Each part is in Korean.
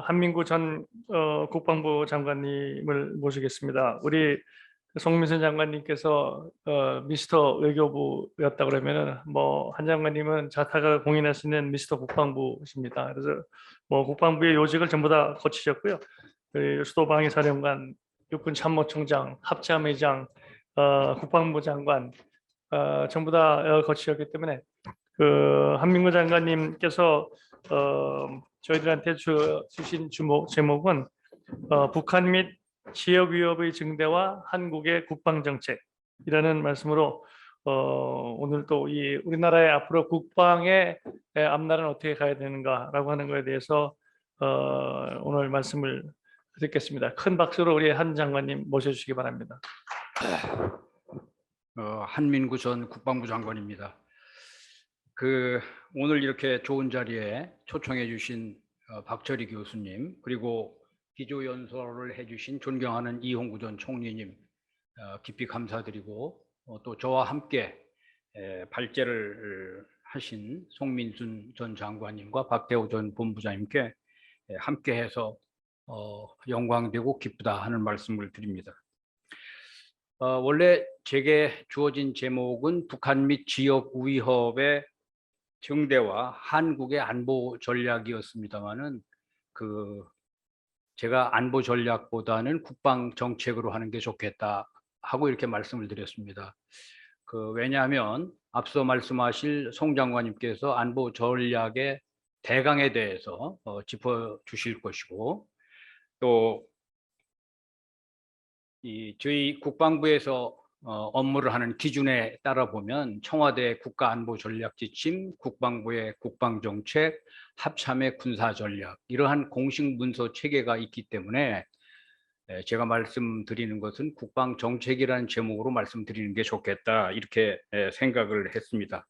한민구 전 국방부 장관님을 모시겠습니다. 우리 송민순 장관님께서 미스터 외교부였다 그러면은 뭐 한 장관님은 자타가 공인하시는 미스터 국방부십니다. 그래서 뭐 국방부의 요직을 전부 다 거치셨고요. 수도방위사령관, 육군참모총장, 합참의장, 국방부 장관 전부 다 거치셨기 때문에 그 한민구 장관님께서 저희들한테 주신 제목은 북한 및 지역 위협의 증대와 한국의 국방 정책이라는 말씀으로 오늘 또 이 우리나라의 앞으로 국방의 앞날은 어떻게 가야 되는가라고 하는 것에 대해서 오늘 말씀을 듣겠습니다. 큰 박수로 우리 한 장관님 모셔주시기 바랍니다. 한민구 전 국방부 장관입니다. 오늘 이렇게 좋은 자리에 초청해 주신 박철희 교수님, 그리고 기조연설을 해주신 존경하는 이홍구 전 총리님 깊이 감사드리고, 또 저와 함께 발제를 하신 송민순 전 장관님과 박대호 전 본부장님께 함께해서 영광되고 기쁘다 하는 말씀을 드립니다. 원래 제게 주어진 제목은 북한 및 지역 위협의 증대와 한국의 안보 전략이었습니다만은 제가 안보 전략보다는 국방 정책으로 하는 게 좋겠다 하고 이렇게 말씀을 드렸습니다. 왜냐하면 앞서 말씀하실 송 장관님께서 안보 전략의 대강에 대해서 짚어주실 것이고, 또 저희 국방부에서 업무를 하는 기준에 따라 보면 청와대 국가안보전략지침, 국방부의 국방정책, 합참의 군사전략, 이러한 공식 문서 체계가 있기 때문에 제가 말씀드리는 것은 국방정책이라는 제목으로 말씀드리는 게 좋겠다 이렇게 생각을 했습니다.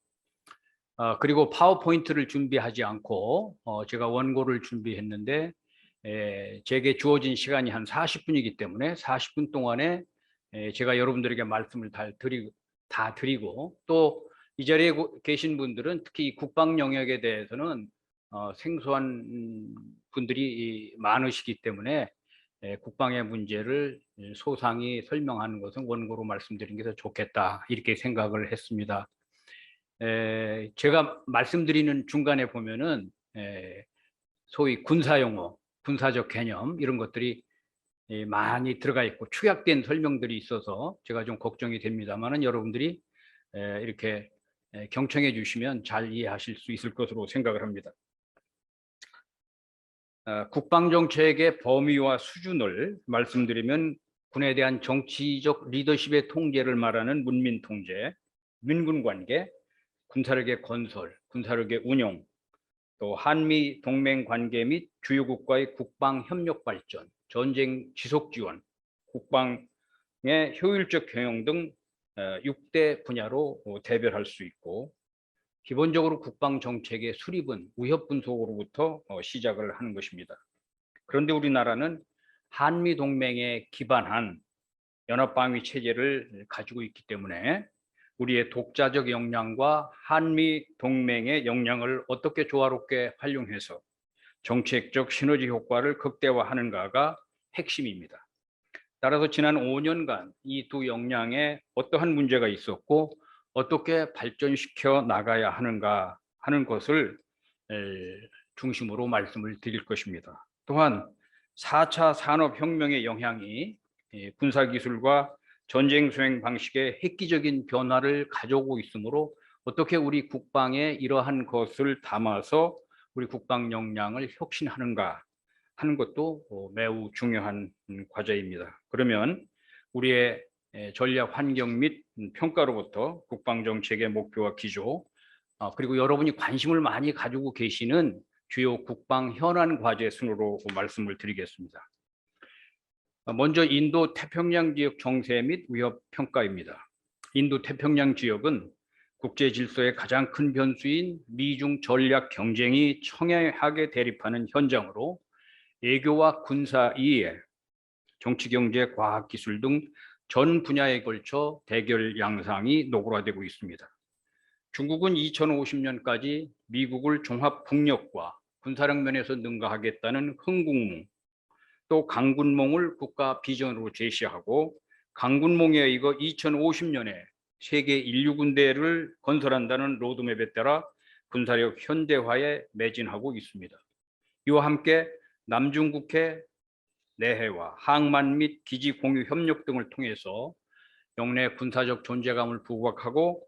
그리고 파워포인트를 준비하지 않고 제가 원고를 준비했는데 제게 주어진 시간이 한 40분이기 때문에 40분 동안에 제가 여러분들에게 말씀을 다 드리고, 또 이 자리에 계신 분들은 특히 국방 영역에 대해서는 생소한 분들이 많으시기 때문에 국방의 문제를 소상히 설명하는 것은 원고로 말씀드리는 게 더 좋겠다 이렇게 생각을 했습니다. 제가 말씀드리는 중간에 보면은 소위 군사용어, 군사적 개념 이런 것들이 많이 들어가 있고 축약된 설명들이 있어서 제가 좀 걱정이 됩니다만은 여러분들이 이렇게 경청해 주시면 잘 이해하실 수 있을 것으로 생각을 합니다. 국방정책의 범위와 수준을 말씀드리면 군에 대한 정치적 리더십의 통제를 말하는 문민통제, 민군관계, 군사력의 건설, 관사력의 운용, 또 한미 동맹 관계 및 주요국과의 국방 협력 발전, 전쟁 지속 지원, 국방의 효율적 경영 등 6대 분야로 대별할 수 있고, 기본적으로 국방 정책의 수립은 위협 분석으로부터 시작을 하는 것입니다. 그런데 우리나라는 한미 동맹에 기반한 연합방위 체제를 가지고 있기 때문에 우리의 독자적 역량과 한미 동맹의 역량을 어떻게 조화롭게 활용해서 정책적 시너지 효과를 극대화하는가가 핵심입니다. 따라서 지난 5년간 이 두 역량에 어떠한 문제가 있었고 어떻게 발전시켜 나가야 하는가 하는 것을 중심으로 말씀을 드릴 것입니다. 또한 4차 산업혁명의 영향이 군사기술과 전쟁 수행 방식에 획기적인 변화를 가져오고 있으므로 어떻게 우리 국방에 이러한 것을 담아서 우리 국방 역량을 혁신하는가 하는 것도 매우 중요한 과제입니다. 그러면 우리의 전략 환경 및 평가로부터 국방정책의 목표와 기조, 그리고 여러분이 관심을 많이 가지고 계시는 주요 국방 현안 과제 순으로 말씀을 드리겠습니다. 먼저 인도 태평양 지역 정세 및 위협 평가입니다. 인도 태평양 지역은 국제 질서의 가장 큰 변수인 미중 전략 경쟁이 첨예하게 대립하는 현장으로 외교와 군사 이해, 정치, 경제, 과학, 기술 등 전 분야에 걸쳐 대결 양상이 노골화되고 있습니다. 중국은 2050년까지 미국을 종합 국력과 군사력 면에서 능가하겠다는 흥국몽, 또 강군몽을 국가 비전으로 제시하고 강군몽에 이거 2050년에 세계 인류 군대를 건설한다는 로드맵에 따라 군사력 현대화에 매진하고 있습니다. 이와 함께 남중국해 내해와 항만 및 기지 공유 협력 등을 통해서 영내 군사적 존재감을 부각하고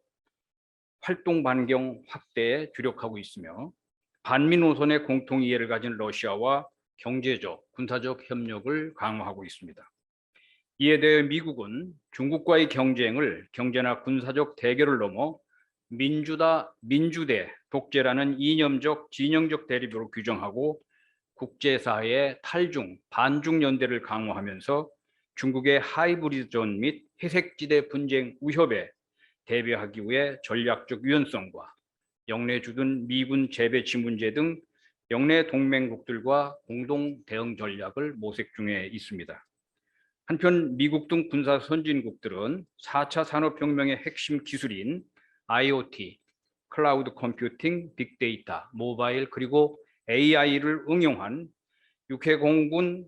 활동 반경 확대에 주력하고 있으며 반미 노선의 공통 이해를 가진 러시아와 경제적, 군사적 협력을 강화하고 있습니다. 이에 대해 미국은 중국과의 경쟁을 경제나 군사적 대결을 넘어 민주대 독재라는 이념적, 진영적 대립으로 규정하고 국제사회의 탈중, 반중 연대를 강화하면서 중국의 하이브리드전 및 회색지대 분쟁 위협에 대비하기 위해 전략적 유연성과 영내 주둔 미군 재배치 문제 등 영내 동맹국들과 공동 대응 전략을 모색 중에 있습니다. 한편 미국 등 군사 선진국들은 4차 산업혁명의 핵심 기술인 IoT, 클라우드 컴퓨팅, 빅데이터, 모바일 그리고 AI를 응용한 육해공군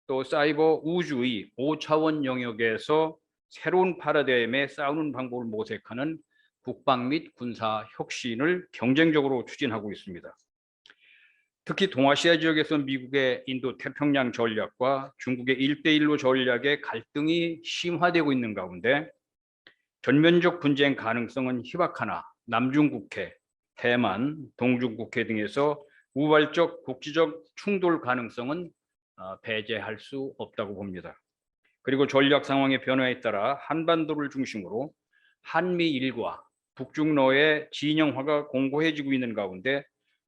또 사이버 우주의 5차원 영역에서 새로운 파라다임에 싸우는 방법을 모색하는 국방 및 군사 혁신을 경쟁적으로 추진하고 있습니다. 특히 동아시아 지역에서 미국의 인도 태평양 전략과 중국의 1대1로 전략의 갈등이 심화되고 있는 가운데 전면적 분쟁 가능성은 희박하나 남중국해, 대만, 동중국해 등에서 우발적 국지적 충돌 가능성은 배제할 수 없다고 봅니다. 그리고 전략 상황의 변화에 따라 한반도를 중심으로 한미일과 북중러의 진영화가 공고해지고 있는 가운데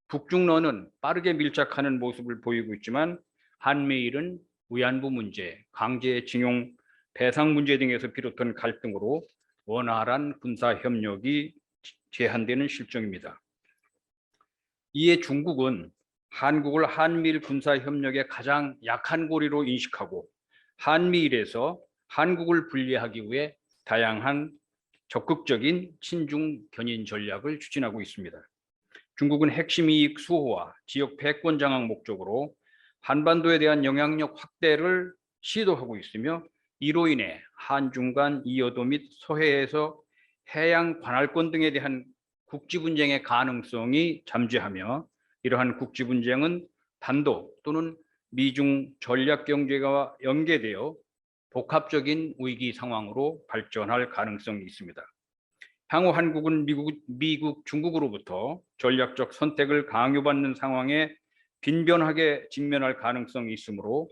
북중러는 빠르게 밀착하는 모습을 보이고 있지만 한미일은 위안부 문제, 강제징용 배상 문제 등에서 비롯한 갈등으로 원활한 군사 협력이 제한되는 실정입니다. 이에 중국은 한국을 한미일 군사 협력의 가장 약한 고리로 인식하고 한미일에서 한국을 분리하기 위해 다양한 적극적인 친중 견인 전략을 추진하고 있습니다. 중국은 핵심 이익 수호와 지역 패권 장악 목적으로 한반도에 대한 영향력 확대를 시도하고 있으며 이로 인해 한중 간 이어도 및 서해에서 해양 관할권 등에 대한 국지 분쟁의 가능성이 잠재하며 이러한 국지 분쟁은 단독 또는 미중 전략 경제가 연계되어 복합적인 위기 상황으로 발전할 가능성이 있습니다. 향후 한국은 미국, 중국으로부터 전략적 선택을 강요받는 상황에 빈변하게 직면할 가능성이 있으므로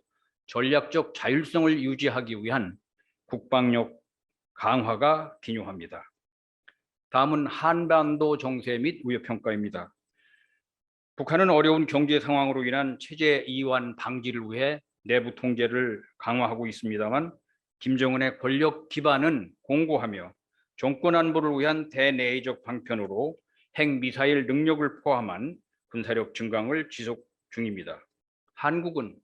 전략적 자율성을 유지하기 위한 국방력 강화가 기요합니다. 다음은 한반도 정세 및 위협 평가입니다. 북한은 어려운 경제 상황으로 인한 체제 이완 방지를 위해 내부 통제를 강화하고 있습니다만 김정은의 권력 기반은 공고하며 정권 안보를 위한 대내적 방편으로 핵미사일 능력을 포함한 군사력 증강을 지속 중입니다. 한국은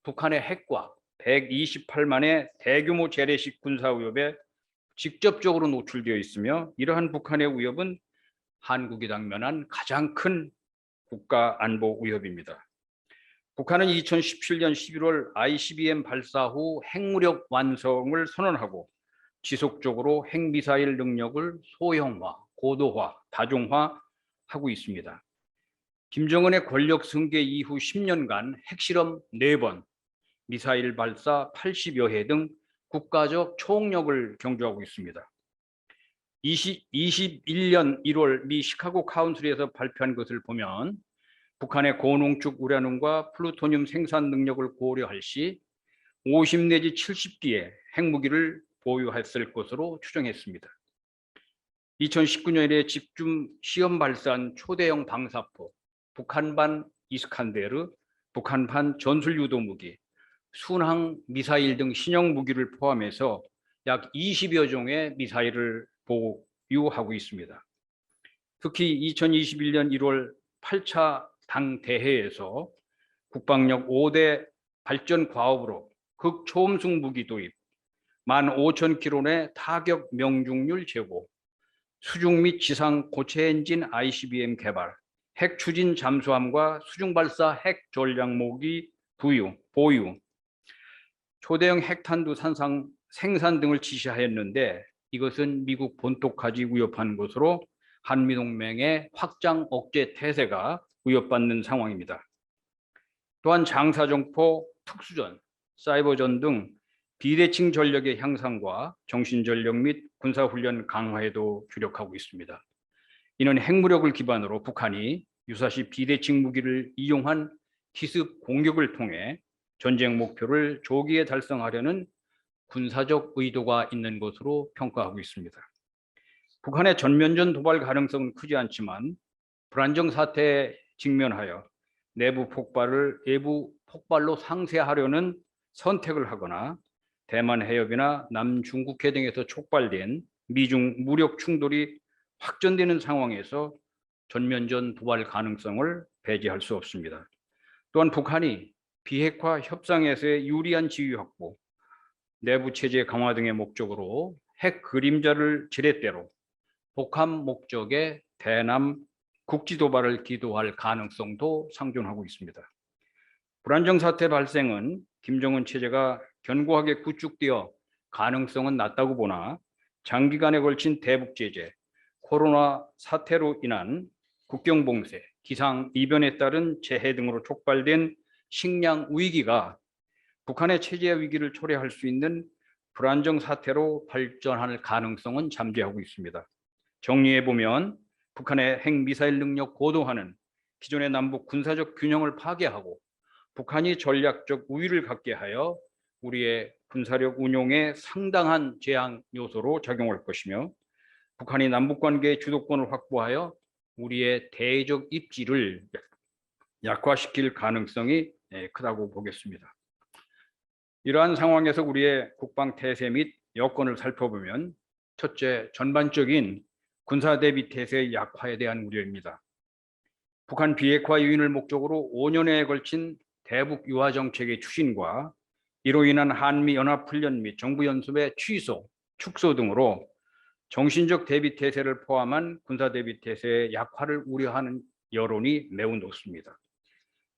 북한의 핵과 128만의 대규모 재래식 군사 위협에 직접적으로 노출되어 있으며 이러한 북한의 위협은 한국이 당면한 가장 큰 국가 안보 위협입니다. 북한은 2017년 11월 ICBM 발사 후 핵무력 완성을 선언하고 지속적으로 핵미사일 능력을 소형화, 고도화, 다종화하고 있습니다. 김정은의 권력 승계 이후 10년간 핵실험 4번, 미사일 발사 80여 회 등 국가적 초능력을 경주하고 있습니다. 21년 1월 미 시카고 카운슬에서 발표한 것을 보면 북한의 고농축 우라늄과 플루토늄 생산 능력을 고려할 시 50 내지 70기의 핵무기를 보유했을 것으로 추정했습니다. 2019년에 집중 시험 발사한 초대형 방사포, 북한반 이스칸데르, 북한반 전술유도무기, 순항 미사일 등 신형 무기를 포함해서 약 20여 종의 미사일을 보유하고 있습니다. 특히 2021년 1월 8차 당 대회에서 국방력 5대 발전 과업으로 극초음속 무기 도입, 15,000km의 타격 명중률 제고, 수중 및 지상 고체 엔진 ICBM 개발, 핵 추진 잠수함과 수중 발사 핵 전략무기 보유, 초대형 핵탄두 생산 등을 지시하였는데 이것은 미국 본토까지 위협하는 것으로 한미동맹의 확장 억제 태세가 위협받는 상황입니다. 또한 장사정포, 특수전, 사이버전 등 비대칭 전력의 향상과 정신전력 및 군사훈련 강화에도 주력하고 있습니다. 이는 핵무력을 기반으로 북한이 유사시 비대칭 무기를 이용한 기습 공격을 통해 전쟁 목표를 조기에 달성하려는 군사적 의도가 있는 것으로 평가하고 있습니다. 북한의 전면전 도발 가능성은 크지 않지만 불안정 사태에 직면하여 내부 폭발을 외부 폭발로 상쇄하려는 선택을 하거나 대만 해협이나 남중국해 등에서 촉발된 미중 무력 충돌이 확전되는 상황에서 전면전 도발 가능성을 배제할 수 없습니다. 또한 북한이 비핵화 협상에서의 유리한 지위 확보, 내부 체제 강화 등의 목적으로 핵 그림자를 지렛대로 복합 목적의 대남 국지 도발을 기도할 가능성도 상존하고 있습니다. 불안정 사태 발생은 김정은 체제가 견고하게 구축되어 가능성은 낮다고 보나 장기간에 걸친 대북 제재, 코로나 사태로 인한 국경 봉쇄, 기상 이변에 따른 재해 등으로 촉발된 식량 위기가 북한의 체제 위기를 초래할 수 있는 불안정 사태로 발전할 가능성은 잠재하고 있습니다. 정리해 보면 북한의 핵미사일 능력 고도화는 기존의 남북 군사적 균형을 파괴하고 북한이 전략적 우위를 갖게 하여 우리의 군사력 운용에 상당한 제한 요소로 작용할 것이며 북한이 남북관계의 주도권을 확보하여 우리의 대외적 입지를 약화시킬 가능성이 크다고 보겠습니다. 이러한 상황에서 우리의 국방 태세 및 여건을 살펴보면 첫째, 전반적인 군사 대비 태세의 약화에 대한 우려입니다. 북한 비핵화 유인을 목적으로 5년에 걸친 대북 유화 정책의 추진과 이로 인한 한미 연합훈련 및 정부연습의 취소, 축소 등으로 정신적 대비 태세를 포함한 군사 대비 태세의 약화를 우려하는 여론이 매우 높습니다.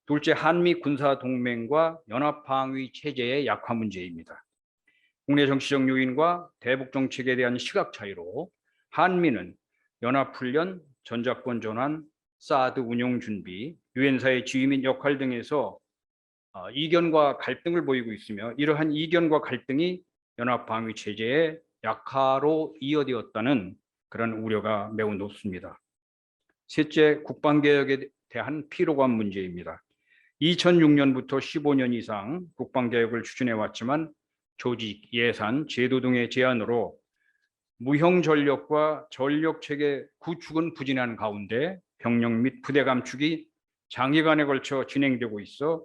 둘째, 한미 군사 동맹과 연합 방위 체제의 약화 문제입니다. 국내 정치적 요인과 대북 정책에 대한 시각 차이로 한미는 연합훈련, 전작권 전환, 사드 운용 준비, 유엔사의 지휘 및 역할 등에서 이견과 갈등을 보이고 있으며 이러한 이견과 갈등이 연합 방위 체제의 약화로 이어되었다는 그런 우려가 매우 높습니다. 셋째, 국방개혁에 대한 피로감 문제입니다. 2006년부터 15년 이상 국방개혁을 추진해 왔지만 조직, 예산, 제도 등의 제한으로 무형 전력과 전력체계 구축은 부진한 가운데 병력 및 부대 감축이 장기간에 걸쳐 진행되고 있어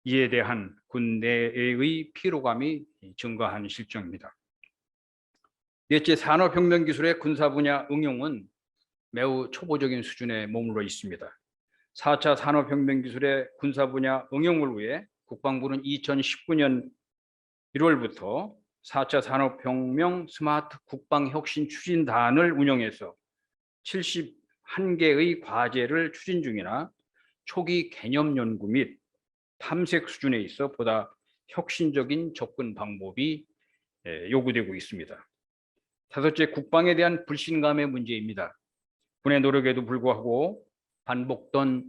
이에 대한 군내의 피로감이 증가한 실정입니다. 넷째, 산업혁명기술의 군사 분야 응용은 매우 초보적인 수준에 머물러 있습니다. 4차 산업혁명기술의 군사 분야 응용을 위해 국방부는 2019년 1월부터 4차 산업혁명 스마트 국방혁신 추진단을 운영해서 71개의 과제를 추진 중이나 초기 개념 연구 및 탐색 수준에 있어 보다 혁신적인 접근 방법이 요구되고 있습니다. 다섯째, 국방에 대한 불신감의 문제입니다. 군의 노력에도 불구하고 반복된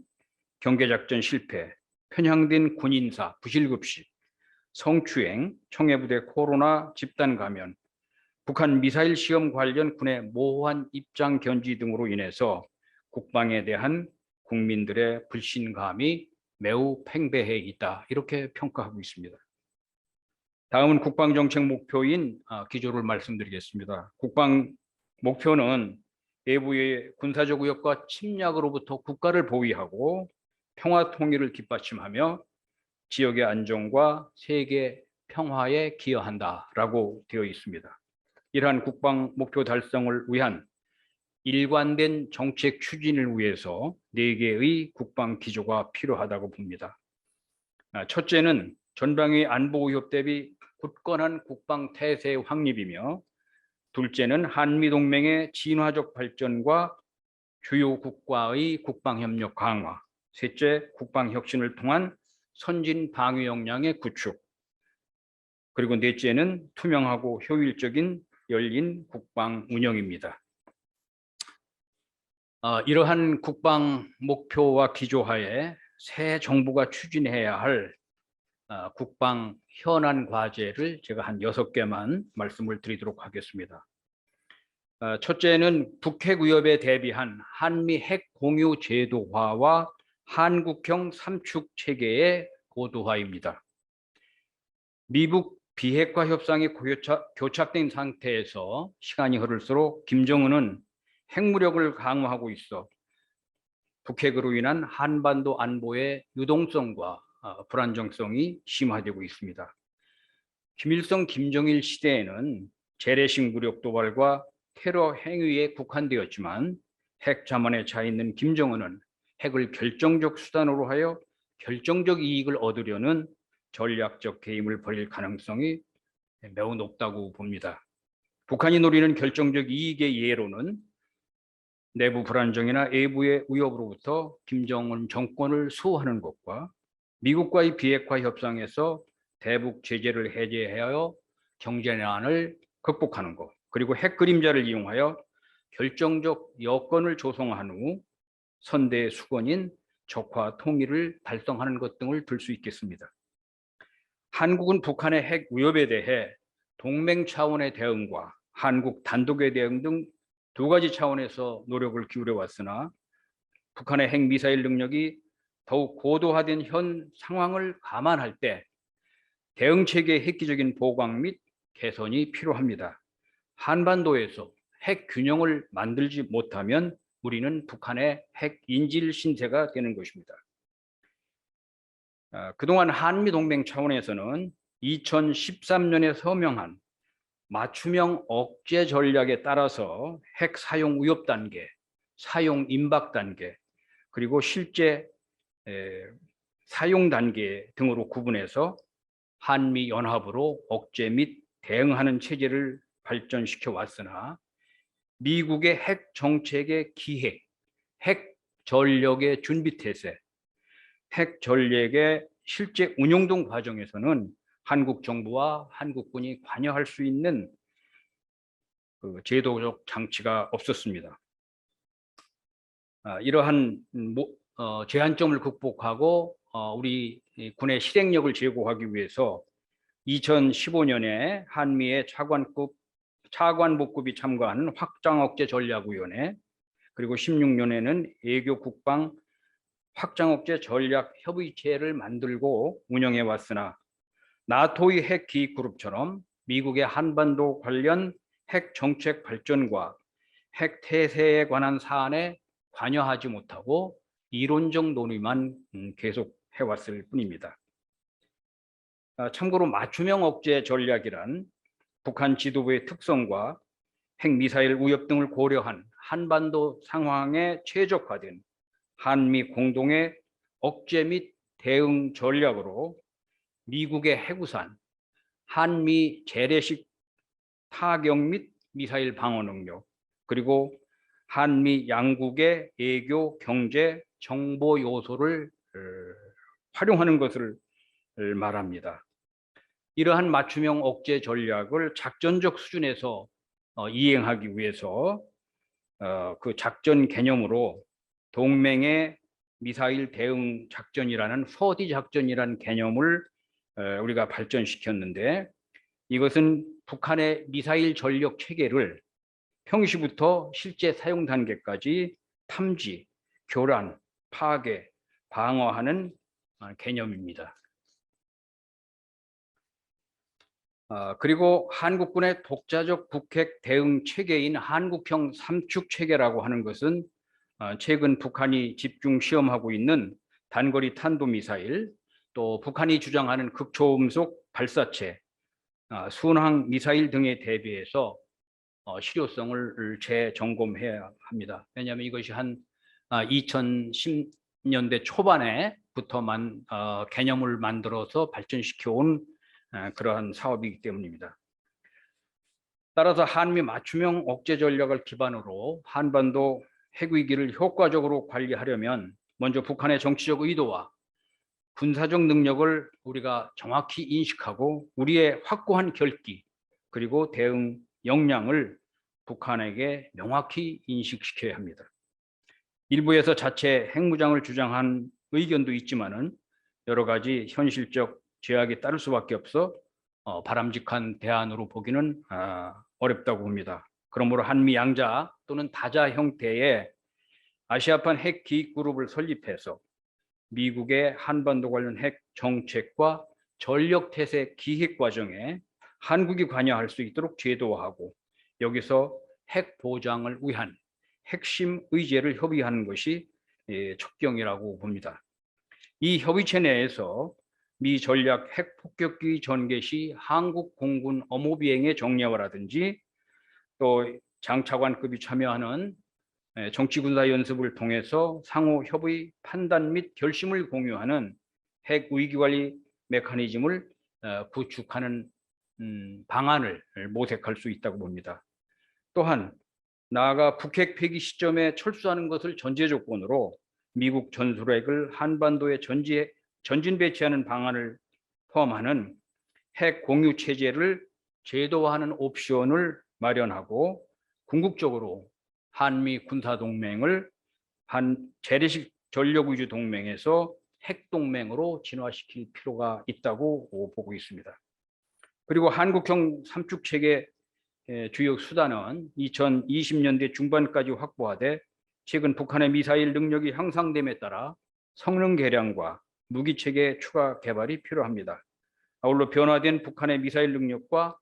경계작전 실패, 편향된 군인사, 부실급식, 성추행, 청해부대 코로나 집단 감염, 북한 미사일 시험 관련 군의 모호한 입장 견지 등으로 인해서 국방에 대한 국민들의 불신감이 매우 팽배해 있다, 이렇게 평가하고 있습니다. 다음은 국방정책 목표인 기조를 말씀드리겠습니다. 국방 목표는 외부의 군사적 위협과 침략으로부터 국가를 보위하고 평화 통일을 뒷받침하며 지역의 안정과 세계 평화에 기여한다라고 되어 있습니다. 이러한 국방 목표 달성을 위한 일관된 정책 추진을 위해서 4개의 국방 기조가 필요하다고 봅니다. 첫째는 전방위 안보 위협 대비 굳건한 국방 태세의 확립이며, 둘째는 한미 동맹의 진화적 발전과 주요 국가의 국방협력 강화, 셋째, 국방혁신을 통한 선진 방위 역량의 구축, 그리고 넷째는 투명하고 효율적인 열린 국방 운영입니다. 이러한 국방 목표와 기조하에 새 정부가 추진해야 할 국방 현안 과제를 제가 한 6개만 말씀을 드리도록 하겠습니다. 첫째는 북핵 위협에 대비한 한미 핵 공유 제도화와 한국형 삼축 체계의 고도화입니다. 미북 비핵화 협상이 교착된 상태에서 시간이 흐를수록 김정은은 핵무력을 강화하고 있어 북핵으로 인한 한반도 안보의 유동성과 불안정성이 심화되고 있습니다. 김일성, 김정일 시대에는 재래식 무력 도발과 테러 행위에 국한되었지만 핵 자만에 차 있는 김정은은 핵을 결정적 수단으로 하여 결정적 이익을 얻으려는 전략적 개입을 벌일 가능성이 매우 높다고 봅니다. 북한이 노리는 결정적 이익의 예로는 내부 불안정이나 외부의 위협으로부터 김정은 정권을 수호하는 것과 미국과의 비핵화 협상에서 대북 제재를 해제하여 경제난을 극복하는 것, 그리고 핵 그림자를 이용하여 결정적 여건을 조성한 후 선대의 수건인 적화 통일을 달성하는 것 등을 들 수 있겠습니다. 한국은 북한의 핵 위협에 대해 동맹 차원의 대응과 한국 단독의 대응 등 2가지 차원에서 노력을 기울여 왔으나 북한의 핵미사일 능력이 더욱 고도화된 현 상황을 감안할 때 대응 체계의 획기적인 보강 및 개선이 필요합니다. 한반도에서 핵 균형을 만들지 못하면 우리는 북한의 핵 인질 신세가 되는 것입니다. 그동안 한미동맹 차원에서는 2013년에 서명한 맞춤형 억제 전략에 따라서 핵 사용 위협 단계, 사용 임박 단계, 그리고 실제 사용 단계 등으로 구분해서 한미 연합으로 억제 및 대응하는 체제를 발전시켜 왔으나 미국의 핵 정책의 기획, 핵 전력의 준비 태세, 핵 전략의 실제 운용 등 과정에서는 한국 정부와 한국군이 관여할 수 있는 그 제도적 장치가 없었습니다. 이러한 제한점을 극복하고 우리 군의 실행력을 제고하기 위해서 2015년에 한미의 차관복급이 참가하는 확장억제 전략위원회, 그리고 16년에는 외교 국방 확장억제 전략 협의체를 만들고 운영해 왔으나 나토의 핵 기획 그룹처럼 미국의 한반도 관련 핵 정책 발전과 핵 태세에 관한 사안에 관여하지 못하고 이론적 논의만 계속 해왔을 뿐입니다. 참고로 맞춤형 억제 전략이란 북한 지도부의 특성과 핵미사일 위협 등을 고려한 한반도 상황에 최적화된 한미 공동의 억제 및 대응 전략으로 미국의 해구산, 한미 재래식 타격 및 미사일 방어 능력, 그리고 한미 양국의 외교, 경제, 정보 요소를 활용하는 것을 말합니다. 이러한 맞춤형 억제 전략을 작전적 수준에서 이행하기 위해서 그 작전 개념으로 동맹의 미사일 대응 작전이라는 서디 작전이라는 개념을 우리가 발전시켰는데, 이것은 북한의 미사일 전력 체계를 평시부터 실제 사용 단계까지 탐지, 교란, 파괴, 방어하는 개념입니다. 그리고 한국군의 독자적 북핵 대응 체계인 한국형 삼축 체계라고 하는 것은 최근 북한이 집중 시험하고 있는 단거리 탄도미사일, 또 북한이 주장하는 극초음속 발사체, 순항 미사일 등에 대비해서 실효성을 재점검해야 합니다. 왜냐하면 이것이 한 2010년대 초반에부터만 개념을 만들어서 발전시켜 온 그러한 사업이기 때문입니다. 따라서 한미 맞춤형 억제 전략을 기반으로 한반도 핵 위기를 효과적으로 관리하려면 먼저 북한의 정치적 의도와 군사적 능력을 우리가 정확히 인식하고 우리의 확고한 결기 그리고 대응 역량을 북한에게 명확히 인식시켜야 합니다. 일부에서 자체 핵무장을 주장한 의견도 있지만은 여러 가지 현실적 제약이 따를 수밖에 없어 바람직한 대안으로 보기는 어렵다고 봅니다. 그러므로 한미 양자 또는 다자 형태의 아시아판 핵 기획 그룹을 설립해서 미국의 한반도 관련 핵 정책과 전력 태세 기획 과정에 한국이 관여할 수 있도록 제도화하고 여기서 핵 보장을 위한 핵심 의제를 협의하는 것이 척경이라고 봅니다. 이 협의체 내에서 미 전략 핵 폭격기 전개 시 한국 공군 업무 비행의 정례화라든지 또 장차관급이 참여하는 정치군사 연습을 통해서 상호 협의 판단 및 결심을 공유하는 핵 위기관리 메커니즘을 구축하는 방안을 모색할 수 있다고 봅니다. 또한 나아가 북핵 폐기 시점에 철수하는 것을 전제 조건으로 미국 전술핵을 한반도에 전진 배치하는 방안을 포함하는 핵 공유 체제를 제도화하는 옵션을 마련하고 궁극적으로 한미 군사 동맹을 재래식 전력 위주 동맹에서 핵 동맹으로 진화시킬 필요가 있다고 보고 있습니다. 그리고 한국형 삼축 체계 주요 수단은 2020년대 중반까지 확보하되 최근 북한의 미사일 능력이 향상됨에 따라 성능 개량과 무기 체계 추가 개발이 필요합니다. 아울러 변화된 북한의 미사일 능력과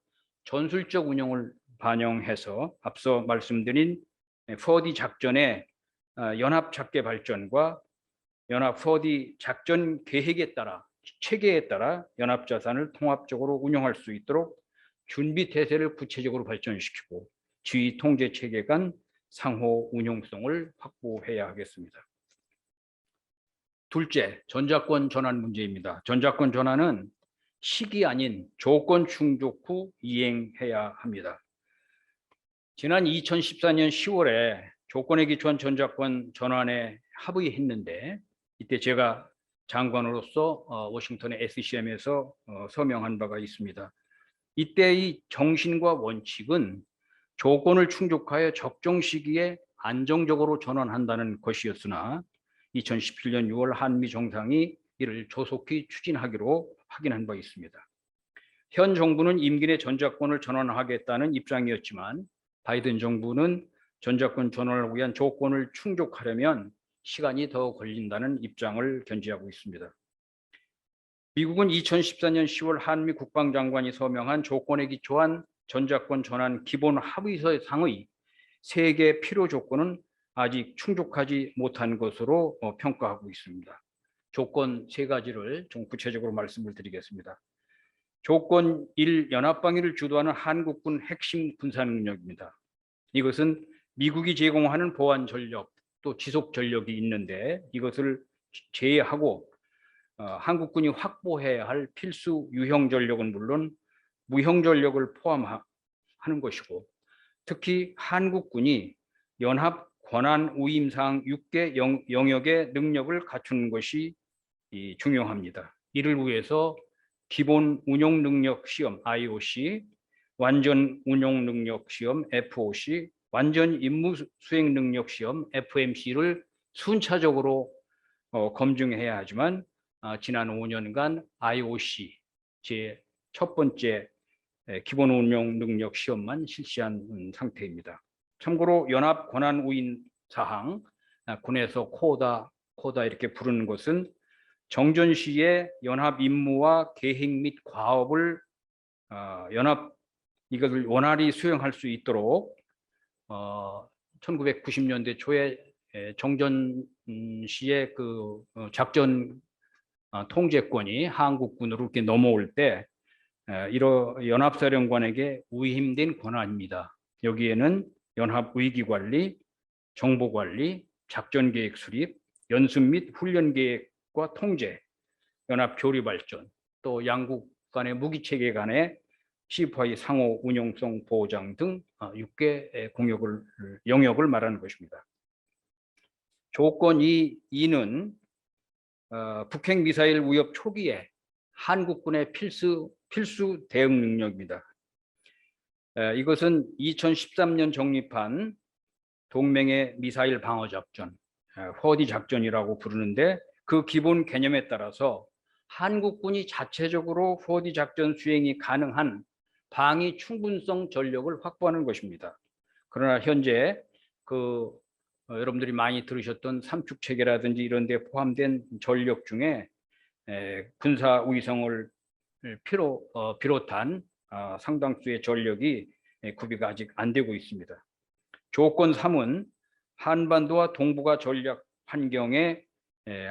전술적 운용을 반영해서 앞서 말씀드린 4D 작전의 연합 작계 발전과 연합 4D 작전 계획에 따라 체계에 따라 연합 자산을 통합적으로 운영할 수 있도록 준비 태세를 구체적으로 발전시키고 지휘 통제 체계 간 상호 운용성을 확보해야 하겠습니다. 둘째, 전자권 전환 문제입니다. 전자권 전환은 시기 아닌 조건 충족 후 이행해야 합니다. 지난 2014년 10월에 조건에 기초한 전자권 전환에 합의했는데 이때 제가 장관으로서 워싱턴의 SCM에서 서명한 바가 있습니다. 이때의 정신과 원칙은 조건을 충족하여 적정 시기에 안정적으로 전환한다는 것이었으나 2017년 6월 한미 정상이 이를 조속히 추진하기로 확인한 바 있습니다. 현 정부는 임기 내 전자권을 전환하겠다는 입장이었지만 바이든 정부는 전자권 전환을 위한 조건을 충족하려면 시간이 더 걸린다는 입장을 견지하고 있습니다. 미국은 2014년 10월 한미 국방장관이 서명한 조건에 기초한 전자권 전환 기본 합의서상의 3개 필요 조건은 아직 충족하지 못한 것으로 평가하고 있습니다. 조건 3가지를 좀 구체적으로 말씀을 드리겠습니다. 조건 1, 연합방위를 주도하는 한국군 핵심 군사 능력입니다. 이것은 미국이 제공하는 보안 전력 또 지속 전력이 있는데 이것을 제외하고 한국군이 확보해야 할 필수 유형 전력은 물론 무형 전력을 포함하는 것이고 특히 한국군이 연합 권한 위임사항 6개 영역의 능력을 갖추는 것이 중요합니다. 이를 위해서 기본 운용 능력 시험 IOC, 완전 운용 능력 시험 FOC, 완전 임무 수행 능력 시험 FMC를 순차적으로 검증해야 하지만 지난 5년간 IOC 제 첫 번째 기본 운용 능력 시험만 실시한 상태입니다. 참고로 연합 권한 위임 사항 군에서 코다 이렇게 부르는 것은 정전 시에 연합 임무와 계획 및 과업을 이것을 원활히 수행할 수 있도록 1990년대 초에 정전 시에 그 작전 통제권이 한국군으로 이렇게 넘어올 때 연합사령관에게 위임된 권한입니다. 여기에는 연합 위기관리, 정보관리, 작전계획 수립, 연습 및 훈련 계획과 통제, 연합 교류 발전, 또 양국 간의 무기체계 간의 C4I 상호 운용성 보장 등 6개 영역을 말하는 것입니다. 조건 2는 북핵 미사일 위협 초기에 한국군의 필수 대응 능력입니다. 이것은 2013년 정립한 동맹의 미사일 방어 작전, 허디 작전이라고 부르는데, 그 기본 개념에 따라서 한국군이 자체적으로 허디 작전 수행이 가능한 방위 충분성 전력을 확보하는 것입니다. 그러나 현재 여러분들이 많이 들으셨던 삼축 체계라든지 이런 데 포함된 전력 중에 군사 위성을 비롯한 상당수의 전력이 구비가 아직 안 되고 있습니다. 조건 3은 한반도와 동북아 전략 환경의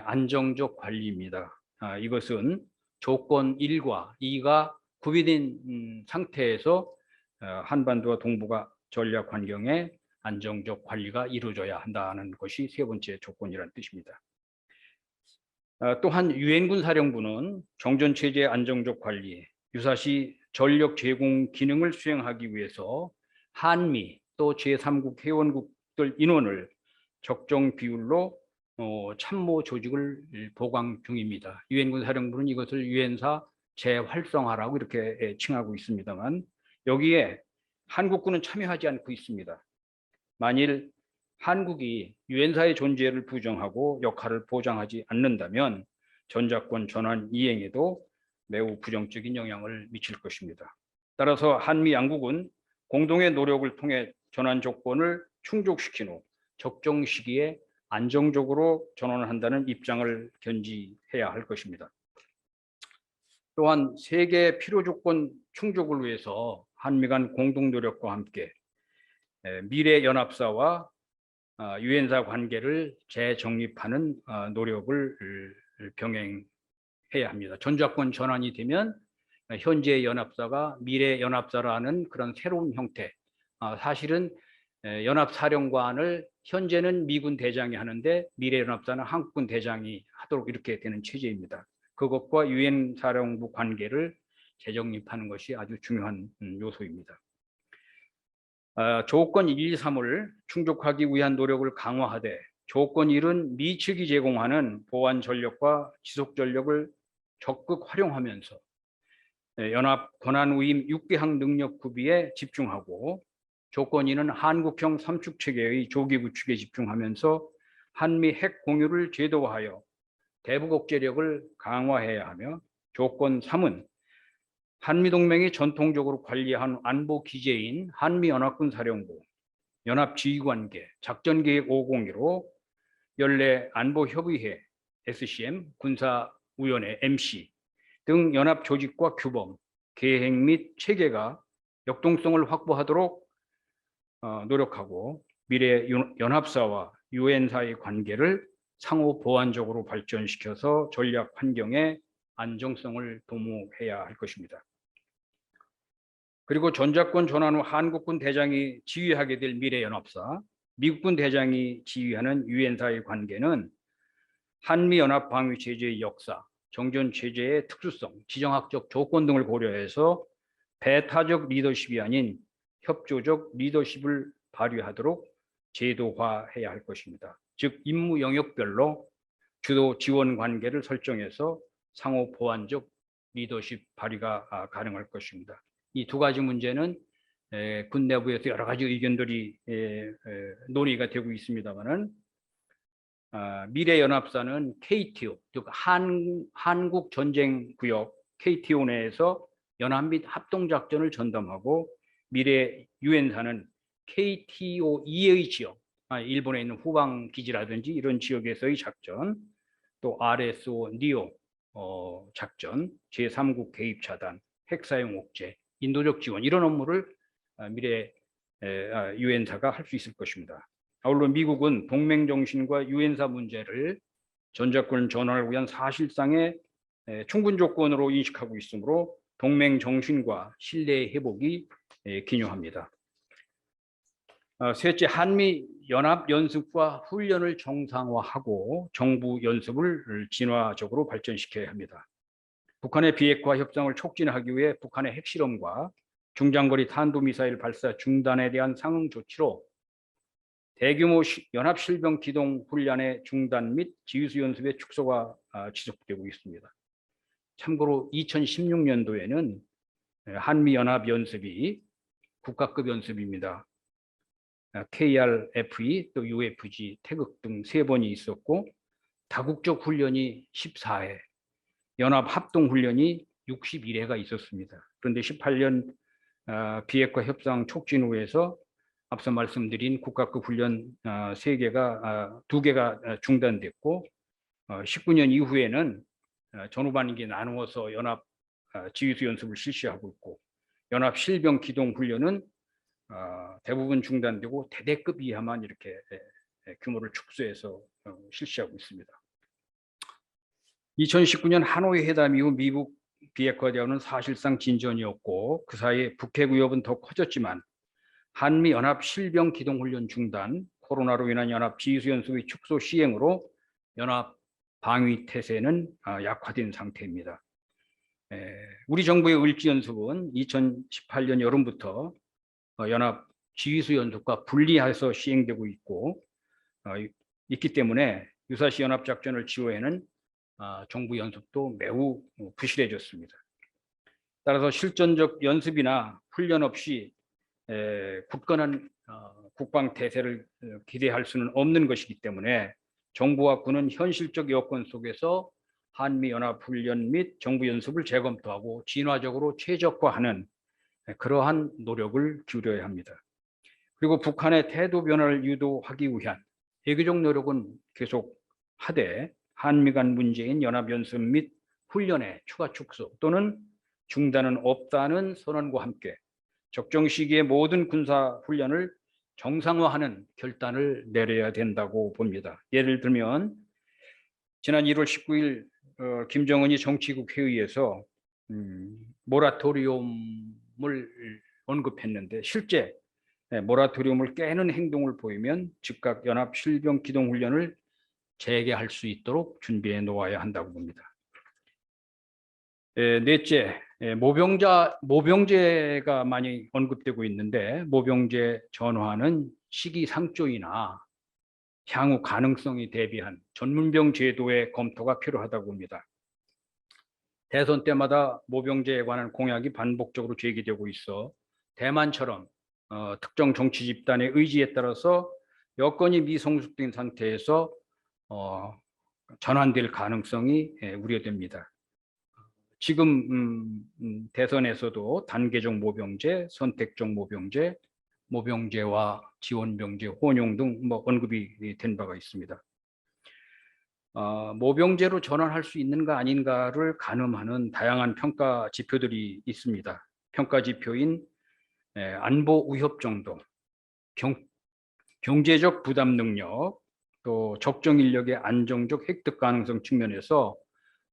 안정적 관리입니다. 이것은 조건 1과 2가 구비된 상태에서 한반도와 동북아 전략 환경의 안정적 관리가 이루어져야 한다는 것이 세 번째 조건이라는 뜻입니다. 또한 유엔군 사령부는 정전체제 안정적 관리, 유사시 전력 제공 기능을 수행하기 위해서 한미 또 제3국 회원국들 인원을 적정 비율로 참모 조직을 보강 중입니다. 유엔군 사령부는 이것을 유엔사 재활성화라고 이렇게 칭하고 있습니다만, 여기에 한국군은 참여하지 않고 있습니다. 만일 한국이 유엔사의 존재를 부정하고 역할을 보장하지 않는다면 전작권 전환 이행에도 매우 부정적인 영향을 미칠 것입니다. 따라서 한미 양국은 공동의 노력을 통해 전환 조건을 충족시킨 후 적정 시기에 안정적으로 전환을 한다는 입장을 견지해야 할 것입니다. 또한 세계 필요 조건 충족을 위해서 한미 간 공동 노력과 함께 미래 연합사와 유엔사 관계를 재정립하는 노력을 병행해야 합니다. 전작권 전환이 되면 현재 연합사가 미래 연합사라는 그런 새로운 형태, 사실은 연합사령관을 현재는 미군 대장이 하는데 미래 연합사는 한국군 대장이 하도록 이렇게 되는 체제입니다. 그것과 유엔 사령부 관계를 재정립하는 것이 아주 중요한 요소입니다. 조건 1, 3을 충족하기 위한 노력을 강화하되, 조건 1은 미 측이 제공하는 보완 전력과 지속 전력을 적극 활용하면서 연합 권한 위임 6개항 능력 구비에 집중하고, 조건 2는 한국형 삼축 체계의 조기 구축에 집중하면서 한미 핵 공유를 제도화하여 대북 억제력을 강화해야 하며, 조건 3은 한미동맹이 전통적으로 관리한 안보 기제인 한미연합군 사령부, 연합지휘관계, 작전계획 501로 연례 안보협의회, SCM, 군사위원회, MC 등 연합조직과 규범, 계획 및 체계가 역동성을 확보하도록 노력하고, 미래 연합사와 유엔사의 관계를 상호 보완적으로 발전시켜서 전략 환경의 안정성을 도모해야 할 것입니다. 그리고 전작권 전환 후 한국군 대장이 지휘하게 될 미래연합사, 미국군 대장이 지휘하는 유엔사의 관계는 한미연합방위체제의 역사, 정전체제의 특수성, 지정학적 조건 등을 고려해서 배타적 리더십이 아닌 협조적 리더십을 발휘하도록 제도화해야 할 것입니다. 즉, 임무 영역별로 주도 지원 관계를 설정해서 상호 보완적 리더십 발휘가 가능할 것입니다. 이 두 가지 문제는 군 내부에서 여러 가지 의견들이 논의가 되고 있습니다만은, 미래연합사는 KTO, 즉 한국전쟁구역 KTO 내에서 연합 및 합동작전을 전담하고, 미래 유엔사는 KTO 이외의 지역, 일본에 있는 후방기지라든지 이런 지역에서의 작전, 또 RSO, NEO 작전, 제3국 개입 차단, 핵사용 억제, 인도적 지원, 이런 업무를 미래 유엔사가 할 수 있을 것입니다. 아울러 미국은 동맹 정신과 유엔사 문제를 전작권 전환을 위한 사실상의 충분 조건으로 인식하고 있으므로 동맹 정신과 신뢰 회복이 기요합니다. 셋째, 한미 연합 연습과 훈련을 정상화하고 정부 연습을 진화적으로 발전시켜야 합니다. 북한의 비핵화 협상을 촉진하기 위해 북한의 핵실험과 중장거리 탄도미사일 발사 중단에 대한 상응 조치로 대규모 연합 실병 기동 훈련의 중단 및 지휘수 연습의 축소가 지속되고 있습니다. 참고로 2016년도에는 한미 연합 연습이 국가급 연습입니다. KRFE 또 UFG 태극 등 3번이 있었고 다국적 훈련이 14회, 연합 합동 훈련이 61회가 있었습니다. 그런데 18년 비핵화 협상 촉진후에서 앞서 말씀드린 국가급 훈련 2개가 중단됐고 19년 이후에는 전후반기에 나누어서 연합 지휘수 연습을 실시하고 있고 연합 실병 기동 훈련은 대부분 중단되고 대대급 이하만 이렇게 규모를 축소해서 실시하고 있습니다. 2019년 하노이 회담 이후 미국 비핵화 대화는 사실상 진전이었고 그 사이에 북핵 위협은 더 커졌지만 한미 연합 실병 기동 훈련 중단, 코로나로 인한 연합 지휘수 연습의 축소 시행으로 연합 방위 태세는 약화된 상태입니다. 우리 정부의 을지 연습은 2018년 여름부터 연합 지휘수 연습과 분리해서 시행되고 있기 때문에 유사시 연합 작전을 지휘하는 정부 연습도 매우 부실해졌습니다. 따라서 실전적 연습이나 훈련 없이 굳건한 국방 태세를 기대할 수는 없는 것이기 때문에 정부와 군은 현실적 여건 속에서 한미 연합 훈련 및 정부 연습을 재검토하고 진화적으로 최적화하는 그러한 노력을 기울여야 합니다. 그리고 북한의 태도 변화를 유도하기 위한 외교적 노력은 계속 하되 한미 간 문제인 연합 연습 및 훈련의 추가 축소 또는 중단은 없다는 선언과 함께 적정 시기에 모든 군사 훈련을 정상화하는 결단을 내려야 된다고 봅니다. 예를 들면 지난 1월 19일 김정은이 정치국 회의에서 모라토리움을 언급했는데 실제 모라토리움을 깨는 행동을 보이면 즉각 연합 실병 기동 훈련을 재개할 수 있도록 준비해 놓아야 한다고 봅니다. 넷째, 모병제가 많이 언급되고 있는데 모병제 전환은 시기상조이나 향후 가능성에 대비한 전문병 제도의 검토가 필요하다고 봅니다. 대선 때마다 모병제에 관한 공약이 반복적으로 제기되고 있어 대만처럼 특정 정치 집단의 의지에 따라서 여건이 미성숙된 상태에서 전환될 가능성이 우려됩니다. 지금 대선에서도 단계적 모병제, 선택적 모병제, 모병제와 지원병제, 혼용 등 언급이 된 바가 있습니다. 모병제로 전환할 수 있는가 아닌가를 가늠하는 다양한 평가 지표들이 있습니다. 평가 지표인 안보 위협 정도, 경제적 부담 능력, 또 적정 인력의 안정적 획득 가능성 측면에서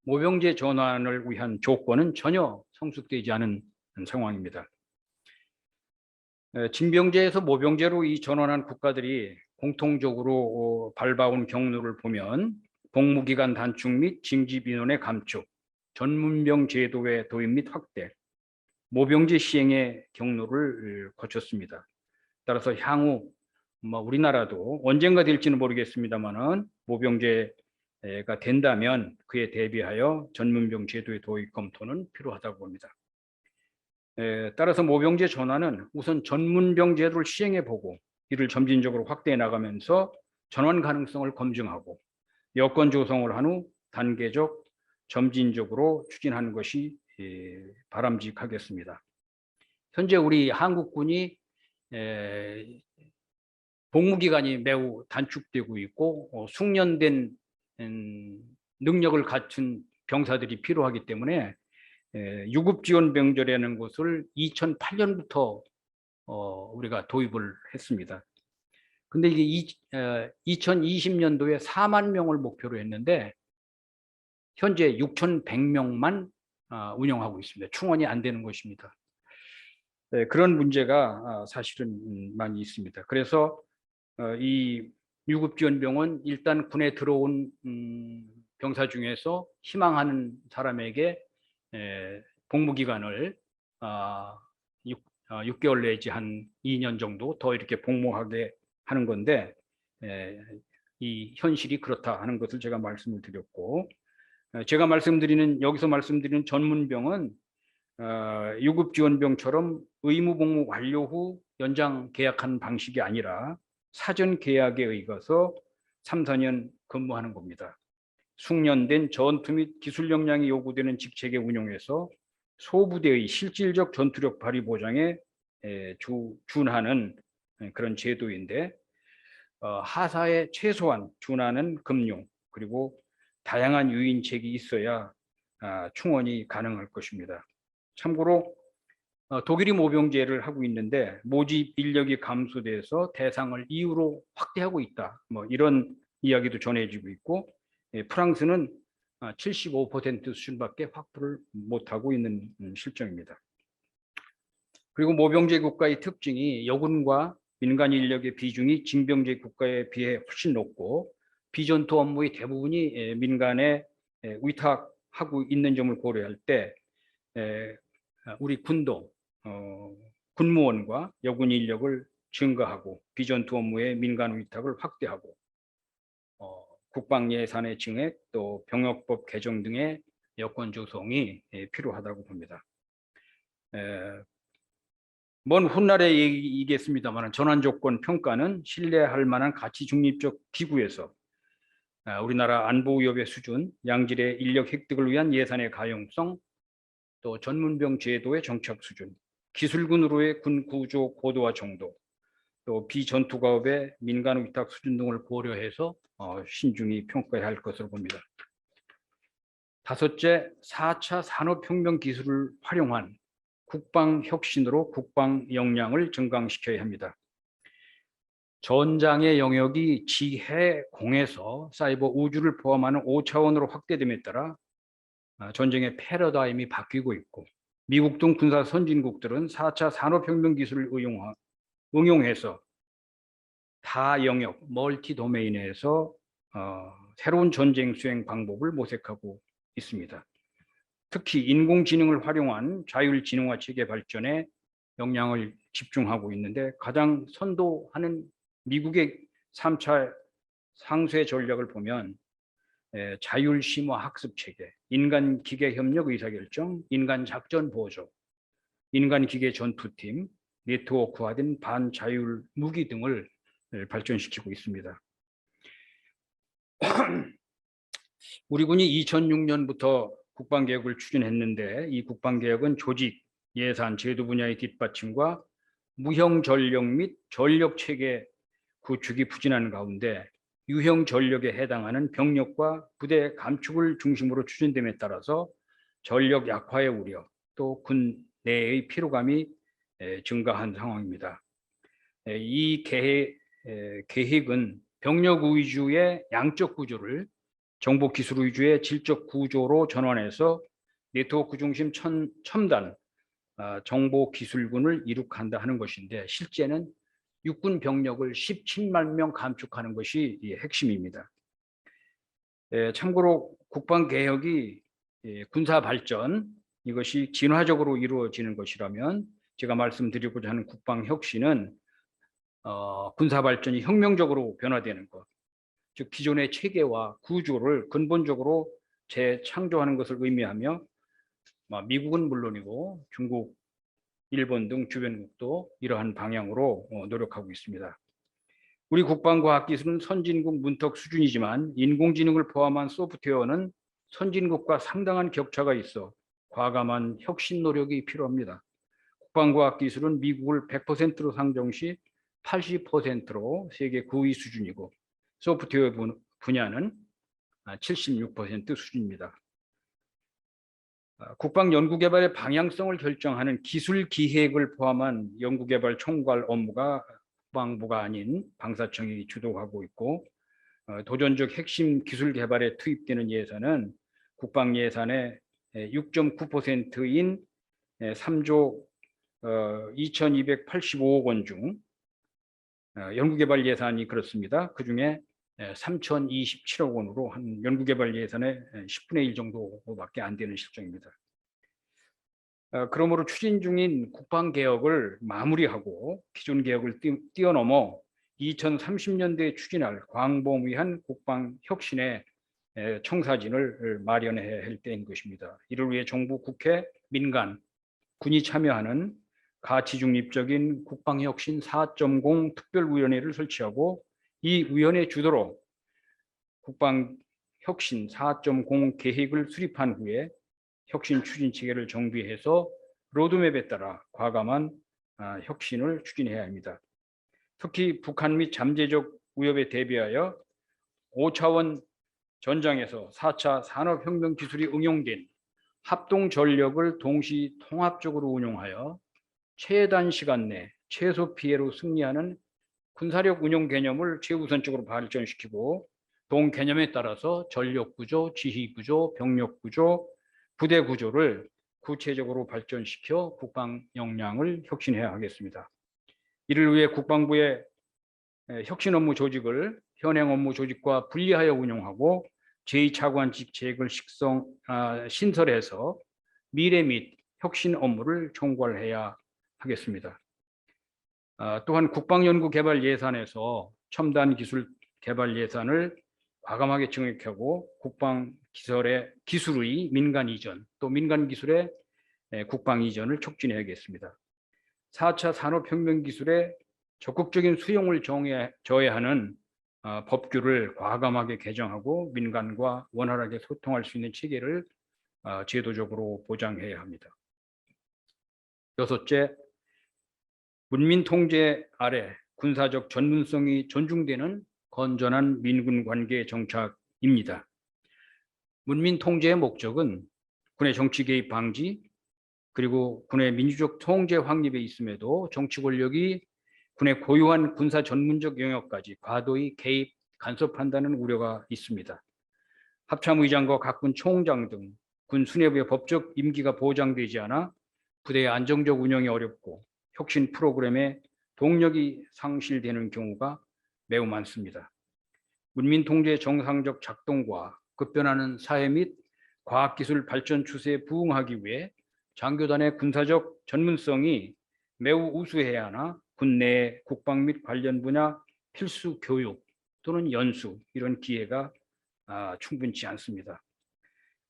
모병제 전환을 위한 조건은 전혀 성숙되지 않은 상황입니다. 징병제에서 모병제로 이 전환한 국가들이 공통적으로 밟아온 경로를 보면 복무기간 단축 및 징집 인원의 감축, 전문병 제도의 도입 및 확대, 모병제 시행의 경로를 거쳤습니다. 따라서 향후 우리나라도 언젠가 될지는 모르겠습니다만은 모병제가 된다면 그에 대비하여 전문병 제도의 도입 검토는 필요하다고 봅니다. 따라서 모병제 전환은 우선 전문병 제도를 시행해 보고 이를 점진적으로 확대해 나가면서 전환 가능성을 검증하고 여건 조성을 한 후 단계적 점진적으로 추진하는 것이 바람직하겠습니다. 현재 우리 한국군이 복무기간이 매우 단축되고 있고 숙련된 능력을 갖춘 병사들이 필요하기 때문에 유급지원병제라는 것을 2008년부터 우리가 도입을 했습니다. 근데 이게 2020년도에 4만 명을 목표로 했는데 현재 6,100명만 운영하고 있습니다. 충원이 안 되는 것입니다. 그런 문제가 사실은 많이 있습니다. 그래서 이 유급지원병은 일단 군에 들어온 병사 중에서 희망하는 사람에게 복무기간을 6개월 내지 한 2년 정도 더 이렇게 복무하게 하는 건데 이 현실이 그렇다 하는 것을 제가 말씀을 드렸고, 제가 여기서 말씀드리는 전문병은 유급지원병처럼 의무복무 완료 후 연장 계약하는 방식이 아니라 사전 계약에 의거서 3, 4년 근무하는 겁니다. 숙련된 전투 및 기술 역량이 요구되는 직책에 운용해서 소부대의 실질적 전투력 발휘 보장에 준하는 그런 제도인데, 하사에 최소한 준하는 금융 그리고 다양한 유인책이 있어야 충원이 가능할 것입니다. 참고로 독일이 모병제를 하고 있는데 모집 인력이 감소돼서 대상을 이유로 확대하고 있다. 뭐 이런 이야기도 전해지고 있고, 프랑스는 75% 수준밖에 확보를 못하고 있는 실정입니다. 그리고 모병제 국가의 특징이 여군과 민간 인력의 비중이 징병제 국가에 비해 훨씬 높고 비전투 업무의 대부분이 민간에 위탁하고 있는 점을 고려할 때 우리 군도 군무원과 여군 인력을 증가하고 비전투 업무의 민간 위탁을 확대하고 국방 예산의 증액 또 병역법 개정 등의 여건 조성이 필요하다고 봅니다. 먼 훗날의 얘기이겠습니다만 전환 조건 평가는 신뢰할 만한 가치 중립적 기구에서 우리나라 안보 위협의 수준, 양질의 인력 획득을 위한 예산의 가용성, 또 전문병 제도의 정착 수준, 기술군으로의 군 구조 고도와 정도, 또 비전투가업의 민간 위탁 수준 등을 고려해서 신중히 평가해야 할 것으로 봅니다. 다섯째, 4차 산업혁명 기술을 활용한 국방 혁신으로 국방 역량을 증강시켜야 합니다. 전장의 영역이 지해, 공에서 사이버 우주를 포함하는 5차원으로 확대됨에 따라 전쟁의 패러다임이 바뀌고 있고, 미국 등 군사 선진국들은 4차 산업혁명 기술을 응용해서 다 영역, 멀티 도메인에서 새로운 전쟁 수행 방법을 모색하고 있습니다. 특히 인공지능을 활용한 자율진흥화 체계 발전에 역량을 집중하고 있는데, 가장 선도하는 미국의 3차 상쇄 전략을 보면 자율심화 학습 체계, 인간 기계 협력 의사결정, 인간 작전 보조, 인간 기계 전투팀, 네트워크화된 반자율 무기 등을 발전시키고 있습니다. 우리 군이 2006년부터 국방개혁을 추진했는데, 이 국방개혁은 조직, 예산, 제도 분야의 뒷받침과 무형 전력 및 전력 체계 구축이 부진한 가운데 유형 전력에 해당하는 병력과 부대 감축을 중심으로 추진됨에 따라서 전력 약화의 우려, 또 군 내의 피로감이 증가한 상황입니다. 이 계획은 병력 위주의 양적 구조를 정보 기술 위주의 질적 구조로 전환해서 네트워크 중심 첨단 정보 기술군을 이룩한다 하는 것인데, 실제는 육군 병력을 17만 명 감축하는 것이 핵심입니다. 참고로 국방개혁이 군사 발전, 이것이 진화적으로 이루어지는 것이라면 제가 말씀드리고자 하는 국방혁신은 군사 발전이 혁명적으로 변화되는 것, 즉 기존의 체계와 구조를 근본적으로 재창조하는 것을 의미하며, 미국은 물론이고 중국, 일본 등 주변국도 이러한 방향으로 노력하고 있습니다. 우리 국방과학기술은 선진국 문턱 수준이지만 인공지능을 포함한 소프트웨어는 선진국과 상당한 격차가 있어 과감한 혁신 노력이 필요합니다. 국방과학기술은 미국을 100%로 상정 시 80%로 세계 9위 수준이고, 소프트웨어 분야는 76% 수준입니다. 국방 연구개발의 방향성을 결정하는 기술 기획을 포함한 연구개발 총괄 업무가 국방부가 아닌 방사청이 주도하고 있고, 도전적 핵심 기술 개발에 투입되는 예산은 국방 예산의 6.9%인 3조 2,285억 원 중 연구개발 예산이 그렇습니다. 그중에 3,027억 원으로 한 연구개발 예산의 10분의 1 정도밖에 안 되는 실정입니다. 그러므로 추진 중인 국방개혁을 마무리하고 기존 개혁을 뛰어넘어 2030년대에 추진할 광범위한 국방 혁신의 청사진을 마련해야 할 때인 것입니다. 이를 위해 정부, 국회, 민간, 군이 참여하는 가치 중립적인 국방혁신 4.0 특별위원회를 설치하고 이 위원회 주도로 국방혁신 4.0 계획을 수립한 후에 혁신 추진 체계를 정비해서 로드맵에 따라 과감한 혁신을 추진해야 합니다. 특히 북한 및 잠재적 위협에 대비하여 5차원 전장에서 4차 산업혁명 기술이 응용된 합동 전력을 동시 통합적으로 운용하여 최단 시간 내 최소 피해로 승리하는 군사력 운용 개념을 최우선적으로 발전시키고 동 개념에 따라서 전력 구조, 지휘 구조, 병력 구조, 부대 구조를 구체적으로 발전시켜 국방 역량을 혁신해야 하겠습니다. 이를 위해 국방부의 혁신 업무 조직을 현행 업무 조직과 분리하여 운영하고 제2차관직 계획을 신설해서 미래 및 혁신 업무를 총괄해야 하겠습니다. 또한 국방연구개발 예산에서 첨단 기술 개발 예산을 과감하게 증액하고 국방 기술의 민간 이전, 또 민간 기술의 국방 이전을 촉진해야겠습니다. 4차 산업혁명 기술의 적극적인 수용을 저해하는 법규를 과감하게 개정하고 민간과 원활하게 소통할 수 있는 체계를 제도적으로 보장해야 합니다. 여섯째, 문민 통제 아래 군사적 전문성이 존중되는 건전한 민군 관계 정착입니다. 문민 통제의 목적은 군의 정치 개입 방지, 그리고 군의 민주적 통제 확립에 있음에도 정치 권력이 군의 고유한 군사 전문적 영역까지 과도히 개입, 간섭한다는 우려가 있습니다. 합참의장과 각 군 총장 등 군 수뇌부의 법적 임기가 보장되지 않아 부대의 안정적 운영이 어렵고 혁신 프로그램에 동력이 상실되는 경우가 매우 많습니다. 문민 통제의 정상적 작동과 급변하는 사회 및 과학기술 발전 추세에 부응하기 위해 장교단의 군사적 전문성이 매우 우수해야 하나 군내 국방 및 관련 분야 필수 교육 또는 연수 이런 기회가 충분치 않습니다.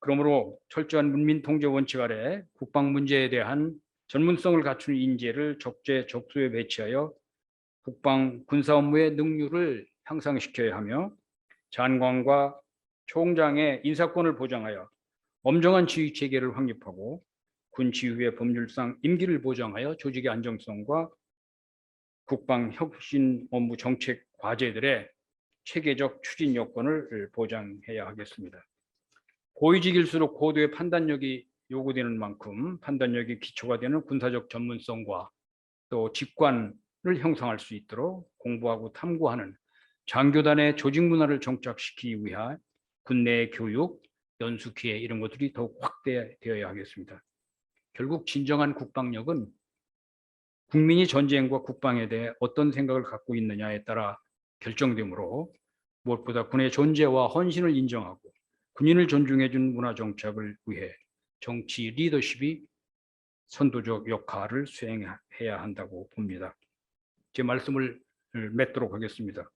그러므로 철저한 문민 통제 원칙 아래 국방 문제에 대한 전문성을 갖춘 인재를 적재적소에 배치하여 국방 군사 업무의 능률을 향상시켜야 하며 장관과 총장의 인사권을 보장하여 엄정한 지휘 체계를 확립하고 군 지휘의 법률상 임기를 보장하여 조직의 안정성과 국방 혁신 업무 정책 과제들의 체계적 추진 여건을 보장해야 하겠습니다. 고위직일수록 고도의 판단력이 요구되는 만큼 판단력이 기초가 되는 군사적 전문성과 또 직관을 형성할 수 있도록 공부하고 탐구하는 장교단의 조직 문화를 정착시키기 위한 군내의 교육, 연수 기회 이런 것들이 더욱 확대되어야 하겠습니다. 결국 진정한 국방력은 국민이 전쟁과 국방에 대해 어떤 생각을 갖고 있느냐에 따라 결정되므로 무엇보다 군의 존재와 헌신을 인정하고 군인을 존중해준 문화 정착을 위해 정치 리더십이 선도적 역할을 수행해야 한다고 봅니다. 제 말씀을 맺도록 하겠습니다.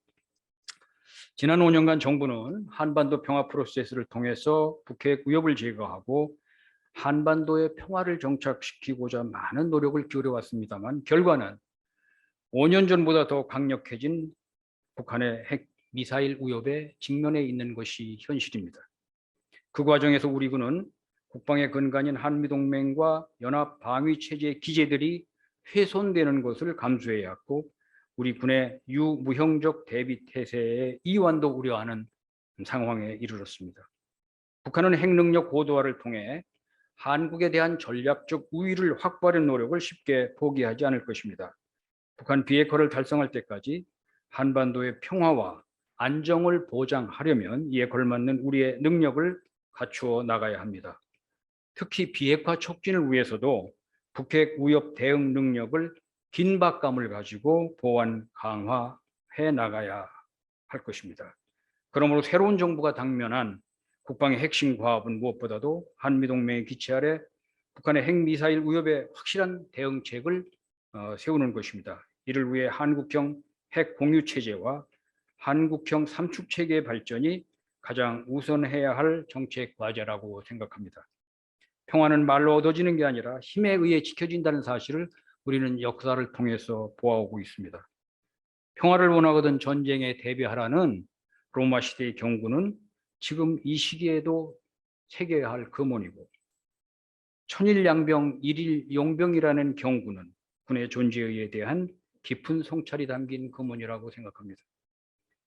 지난 5년간 정부는 한반도 평화 프로세스를 통해서 북핵 위협을 제거하고 한반도의 평화를 정착시키고자 많은 노력을 기울여왔습니다만 결과는 5년 전보다 더 강력해진 북한의 핵 미사일 위협에 직면해 있는 것이 현실입니다. 그 과정에서 우리 군은 국방의 근간인 한미동맹과 연합 방위 체제의 기제들이 훼손되는 것을 감수해야 했고 우리 군의 유무형적 대비 태세의 이완도 우려하는 상황에 이르렀습니다. 북한은 핵능력 고도화를 통해 한국에 대한 전략적 우위를 확보하는 노력을 쉽게 포기하지 않을 것입니다. 북한 비핵화를 달성할 때까지 한반도의 평화와 안정을 보장하려면 이에 걸맞는 우리의 능력을 갖추어 나가야 합니다. 특히 비핵화 촉진을 위해서도 북핵 위협 대응 능력을 긴박감을 가지고 보완 강화해 나가야 할 것입니다. 그러므로 새로운 정부가 당면한 국방의 핵심 과업은 무엇보다도 한미동맹의 기체 아래 북한의 핵미사일 위협에 확실한 대응책을 세우는 것입니다. 이를 위해 한국형 핵 공유 체제와 한국형 삼축 체계의 발전이 가장 우선해야 할 정책 과제라고 생각합니다. 평화는 말로 얻어지는 게 아니라 힘에 의해 지켜진다는 사실을 우리는 역사를 통해서 보아오고 있습니다. 평화를 원하거든 전쟁에 대비하라는 로마 시대의 경고는 지금 이 시기에도 새겨야 할 금원이고, 천일양병 일일용병이라는 경고는 군의 존재에 대한 깊은 성찰이 담긴 금원이라고 생각합니다.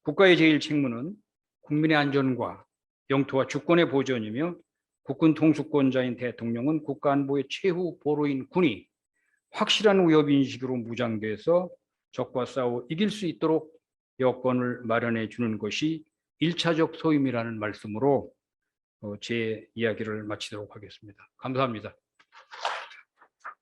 국가의 제일 책무는 국민의 안전과 영토와 주권의 보존이며, 국군 통수권자인 대통령은 국가 안보의 최후 보루인 군이 확실한 위협인식으로 무장돼서 적과 싸워 이길 수 있도록 여건을 마련해 주는 것이 1차적 소임이라는 말씀으로 제 이야기를 마치도록 하겠습니다. 감사합니다.